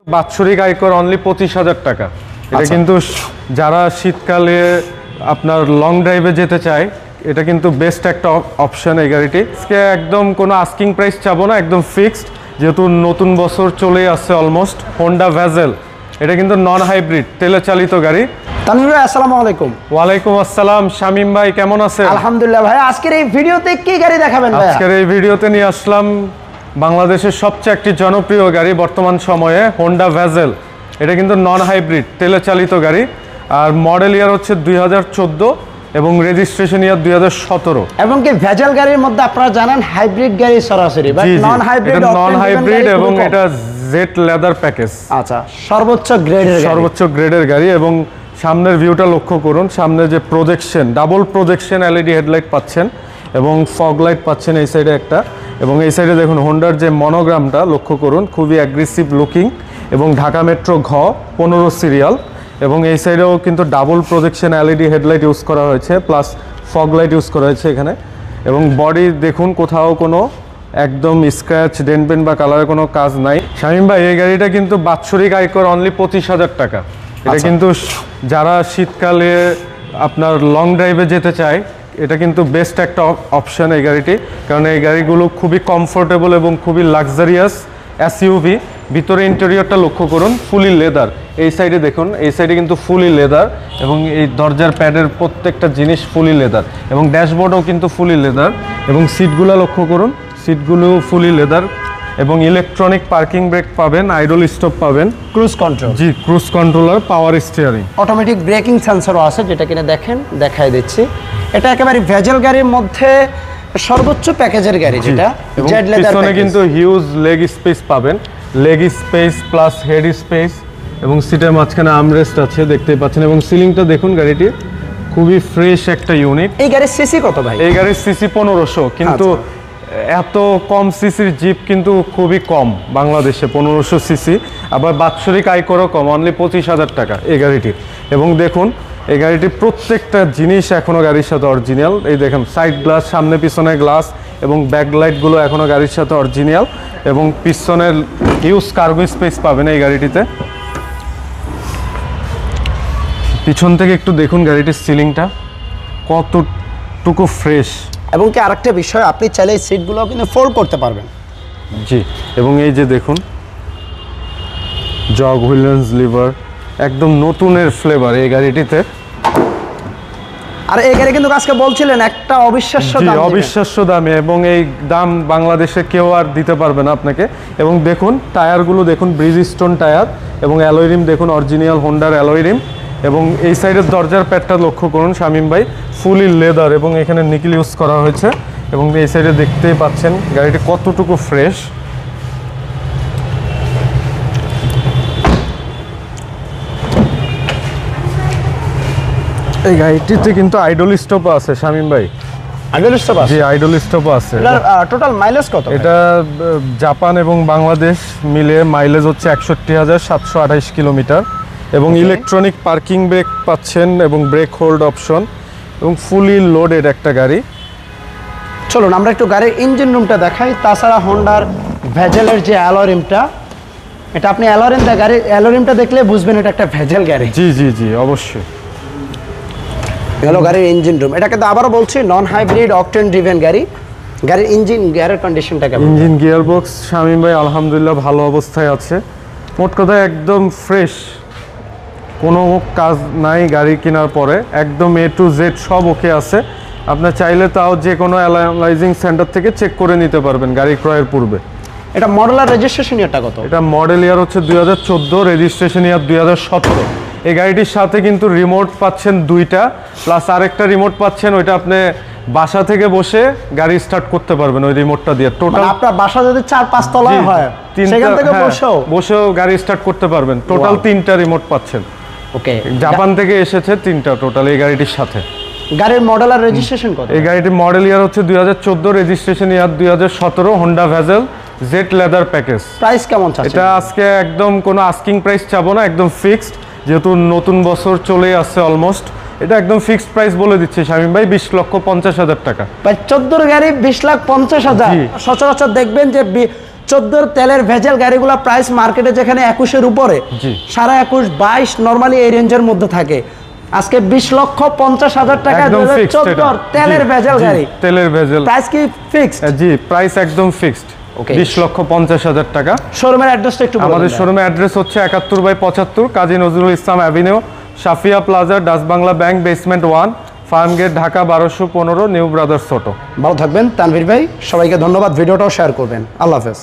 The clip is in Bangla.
বাৎসরিক আয়কর অনলি 25,000 টাকা। এটা কিন্তু যারা শীতকালে আপনার লং ড্রাইভে যেতে চায় এটা কিন্তু বেস্ট একটা অপশন এই গাড়িটি। আজকে একদম কোনো আস্কিং প্রাইস চাবো না, একদম ফিক্সড, যেহেতু নতুন বছর চলেই আসছে অলমোস্ট। হোন্ডা ভেজেল, এটা কিন্তু নন হাইব্রিড তেলে চালিত গাড়ি। তানভীর ভাই আসসালামু আলাইকুম। ওয়ালাইকুম আসসালাম। শামীম ভাই কেমন আছেন? আলহামদুলিল্লাহ ভাই। আজকের এই ভিডিওতে কি গাড়ি দেখাবেন ভাই? আজকের এই ভিডিওতে নিয়ে আসলাম বাংলাদেশের সবচেয়ে একটি জনপ্রিয় গাড়ি বর্তমান সময়ে, হোন্ডা ভেজেল। এটা কিন্তু নন হাইব্রিড তেলে চালিত গাড়ি, আর মডেল ইয়ার হচ্ছে 2014 এবং রেজিস্ট্রেশন ইয়ার 2017। এবং কি ভেজেল গাড়ির মধ্যে আপনারা জানেন হাইব্রিড গাড়ি সরাসরি, বাট নন হাইব্রিড এবং এটা জেট লেদার প্যাকেজ। আচ্ছা, সর্বোচ্চ গ্রেডের গাড়ি। এবং সামনের ভিউটা লক্ষ্য করুন, সামনে যে projection, double projection LED headlight পাচ্ছেন এবং ফগ লাইট পাচ্ছেন এই সাইডে একটা, এবং এই সাইডে দেখুন হোন্ডার যে মনোগ্রামটা লক্ষ্য করুন, খুবই অ্যাগ্রেসিভ লুকিং, এবং ঢাকা মেট্রো ঘ 15 সিরিয়াল। এবং এই সাইডেও কিন্তু double projection LED headlight use করা হয়েছে, প্লাস ফগ লাইট ইউজ করা হয়েছে এখানে। এবং বডি দেখুন, কোথাও কোনো একদম স্ক্র্যাচ, ডেন্ট পেন্ট বা কালারের কোনো কাজ নাই। শামীম ভাই, এই গাড়িটা কিন্তু বাৎসরিক আয়কর অনলি 25,000 টাকা। এটা কিন্তু যারা শীতকালে আপনার লং ড্রাইভে যেতে চায় এটা কিন্তু বেস্ট একটা অপশন এই গাড়িটি, কারণ এই গাড়িগুলো খুবই কমফোর্টেবল এবং খুবই লাক্সারিয়াস এসইউভি। ভিতরে ইন্টেরিয়রটা লক্ষ্য করুন, ফুলি লেদার। এই সাইডে দেখুন, এই সাইডে কিন্তু ফুলি লেদার, এবং এই দরজার প্যাডের প্রত্যেকটা জিনিস ফুলি লেদার, এবং ড্যাশবোর্ডও কিন্তু ফুলি লেদার। এবং সিটগুলো লক্ষ্য করুন, সিটগুলো ফুলি লেদার, এবং ইলেকট্রনিক পার্কিং ব্রেক পাবেন, আইডল স্টপ পাবেন, ক্রুজ কন্ট্রোল, জি cruise controller, power steering, automatic braking সেন্সরও আছে, যেটা কিনা দেখাই দিচ্ছি। এটা একেবারে ভেজেল গাড়ির মধ্যে সর্বোচ্চ প্যাকেজের গাড়ি, যেটা জেড লেদার প্যাকেজ। কিন্তু হিউজ লেগ স্পেস পাবেন, leg space plus had space, এবং সিটের মাঝখানে আর্মরেস্ট আছে দেখতেই পাচ্ছেন। এবং সিলিংটা দেখুন, গাড়িটি খুবই ফ্রেশ একটা ইউনিট। এই গাড়ির সিসি কত ভাই? এই গাড়ির সিসি 1500, কিন্তু এত কম সিসির জিপ কিন্তু খুবই কম বাংলাদেশে, 1500 সিসি। আবার বাৎসরিক আয়করও কম, অনলি 25,000 টাকা এই গাড়িটির। এবং দেখুন এই গাড়িটির প্রত্যেকটা জিনিস এখনো গাড়ির সাথে অরিজিনাল। এই দেখেন সাইড গ্লাস, সামনে পিছনে গ্লাস, এবং ব্যাক লাইটগুলো এখনো গাড়ির সাথে অরিজিনাল। এবং পিছনের হিউজ কার্গো স্পেস পাবেন এই গাড়িটিতে। পিছন থেকে একটু দেখুন গাড়িটির সিলিংটা কতটুকু ফ্রেশ। এবং কি আরেকটা বিষয়, আপনি চাইলে এই সিটগুলো কিন্তু ফোল্ড করতে পারবেন। জি, এবং এই যে দেখুন জগ হুইলেন্স লিভার, একদম নতুনের ফ্লেভার এই গাড়িটিতে। আর এই গাড়ি কিন্তু আজকে বলছিলেন একটা অবিশ্বাস্য দামে, এবং এই দাম বাংলাদেশে কেউ আর দিতে পারবে না আপনাকে। এবং দেখুন টায়ারগুলো দেখুন, ব্রিজস্টোন টায়ার, এবং অ্যালয় রিম দেখুন, অরিজিনাল হোন্ডার অ্যালয় রিম। এবং এই সাইডের দরজার প্যাডটা লক্ষ্য করুন শামীম ভাই, ফুলি লেদার, এবং এখানে নিকেল ইউজ করা হয়েছে। এবং এই সাইডে দেখতেই পাচ্ছেন গাড়িটি কতটুকু ফ্রেশ। এই গাড়িটিতে কিন্তু আইডল স্টপ আছে শামীম ভাই। আইডল স্টপ আছে? জি, আইডল স্টপ আছে। টোটাল মাইলেজ কত? এটা জাপান এবং বাংলাদেশ মিলে মাইলেজ হচ্ছে 61,728 কিলোমিটার। এবং ইলেকট্রনিক পার্কিং ব্রেক পাচ্ছেন, এবং ব্রেক হোল্ড অপশন, এবং ফুলি লোডেড একটা গাড়ি। চলুন আমরা একটু গাড়ির ইঞ্জিন রুমটা দেখাই। তাছাড়া হোন্ডার ভেজেলের যে অ্যালয় রিমটা, এটা আপনি অ্যালয় রিমটা দেখলে বুঝবেন এটা একটা ভেজেল গাড়ি। জি জি জি, অবশ্যই। হ্যালো, গাড়ির ইঞ্জিন রুম, এটা কিন্তু আবারও বলছি নন হাইব্রিড অকটেন ড্রিভেন গাড়ি। গাড়ির ইঞ্জিন গিয়ারের কন্ডিশনটা কেমন? ইঞ্জিন গিয়ার বক্স শামীম ভাই আলহামদুলিল্লাহ ভালো অবস্থায় আছে। মোট কথা একদম ফ্রেশ, কোনো কাজ নাই গাড়ি কেনার পরে, একদম A to Z সব ওকে আছে। আপনার চাইলে তাও যে কোনো অ্যানালাইজিং সেন্টার থেকে চেক করে নিতে পারবেন গাড়ি ক্রয়ের পূর্বে। এটা মডেল আর রেজিস্ট্রেশন ইয়ারটা কত? এটা মডেল ইয়ার হচ্ছে 2014, রেজিস্ট্রেশন ইয়ার 2017। এই গাড়িটির সাথে কিন্তু রিমোট পাচ্ছেন 2টা, প্লাস আরেকটা রিমোট পাচ্ছেন, ওইটা আপনি বাসা থেকে বসে গাড়ি স্টার্ট করতে পারবেন ওই রিমোটটা দিয়ে। টোটাল আপনার বাসা যদি 4-5 তলা হয়, সেখান থেকে বসেও গাড়ি স্টার্ট করতে পারবেন। টোটাল 3টা রিমোট পাচ্ছেন। ওকে, জাপান থেকে এসেছে 3টা টোটাল এই গাড়িটির সাথে। গাড়ির মডেল আর রেজিস্ট্রেশন কত? এই গাড়িটির মডেল ইয়ার হচ্ছে 2014, রেজিস্ট্রেশন ইয়ার 2017, Honda bezel jet leather package. Price কেমন চাচ্ছেন? এটা আজকে একদম কোনো আস্কিং প্রাইস চাবো না, একদম ফিক্সড, যেহেতু নতুন বছর চলেই আসছে অলমোস্ট। এটা একদম ফিক্সড প্রাইস বলে দিচ্ছি শামীম ভাই, 20,50,000 টাকা। ভাই 14 গাড়ি 20,50,000। সচরাচর দেখবেন যে 14 তেলের ভেজাল গাড়িগুলো প্রাইস মার্কেটে যেখানে 21-এর উপরে, জি। 21.5 22 নরমালি এই রেঞ্জের মধ্যে থাকে। আজকে 20,50,000 টাকা একদম ফিক্সড 2014 তেলের ভেজাল গাড়ি, তেলের ভেজাল প্রাইস কি ফিক্সড? জি, প্রাইস একদম ফিক্সড। Okay. 20,50,000 টাকা। শোরুমের অ্যাড্রেসটা একটু বলুন। আমাদের শোরুমের অ্যাড্রেস হচ্ছে 71/75 Kazi Nazrul Islam Avenue, Safia Plaza, Dutch Bangla Bank, basement 1, Farmgate, Dhaka 1215, New Brothers ছোট। ভালো থাকবেন তানভীর ভাই, সবাইকে ধন্যবাদ, ভিডিওটাও শেয়ার করবেন। আল্লাহ হাফেজ।